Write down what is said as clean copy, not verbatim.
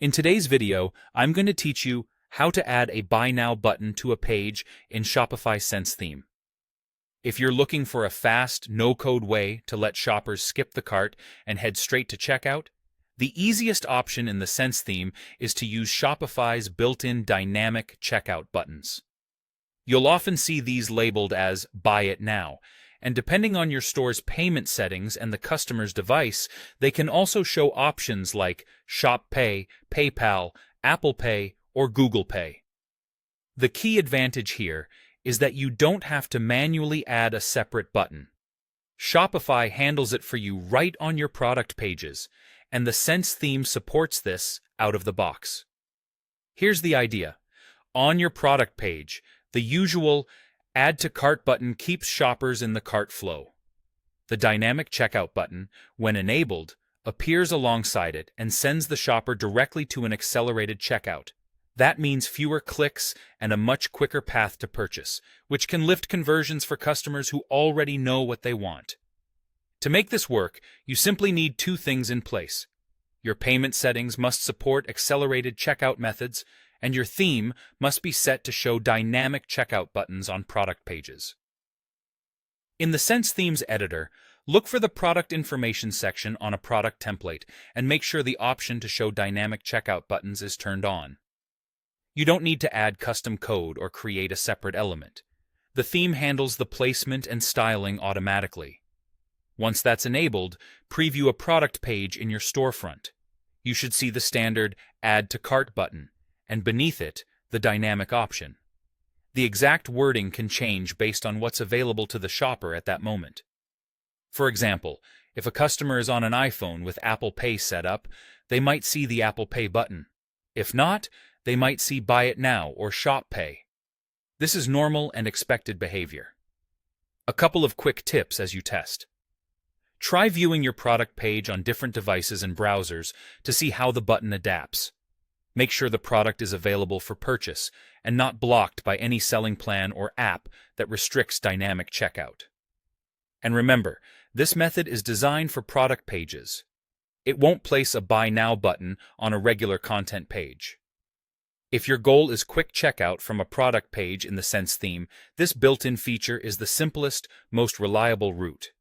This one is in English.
In today's video, I'm going to teach you how to add a Buy Now button to a page in Shopify Sense theme. If you're looking for a fast, no-code way to let shoppers skip the cart and head straight to checkout, the easiest option in the Sense theme is to use Shopify's built-in dynamic checkout buttons. You'll often see these labeled as Buy It Now, and depending on your store's payment settings and the customer's device, they can also show options like Shop Pay, PayPal, Apple Pay, or Google Pay. The key advantage here is that you don't have to manually add a separate button. Shopify handles it for you right on your product pages, and the Sense theme supports this out of the box. Here's the idea. On your product page, the usual Add to Cart button keeps shoppers in the cart flow. The dynamic checkout button, when enabled, appears alongside it and sends the shopper directly to an accelerated checkout. That means fewer clicks and a much quicker path to purchase, which can lift conversions for customers who already know what they want. To make this work, you simply need two things in place. Your payment settings must support accelerated checkout methods, and your theme must be set to show dynamic checkout buttons on product pages. In the Sense Themes editor, look for the product information section on a product template and make sure the option to show dynamic checkout buttons is turned on. You don't need to add custom code or create a separate element. The theme handles the placement and styling automatically. Once that's enabled, preview a product page in your storefront. You should see the standard Add to Cart button, and beneath it, the dynamic option. The exact wording can change based on what's available to the shopper at that moment. For example, if a customer is on an iPhone with Apple Pay set up, they might see the Apple Pay button. If not, they might see Buy It Now or Shop Pay. This is normal and expected behavior. A couple of quick tips as you test. Try viewing your product page on different devices and browsers to see how the button adapts. Make sure the product is available for purchase and not blocked by any selling plan or app that restricts dynamic checkout. And remember, this method is designed for product pages. It won't place a Buy Now button on a regular content page. If your goal is quick checkout from a product page in the Sense theme, this built-in feature is the simplest, most reliable route.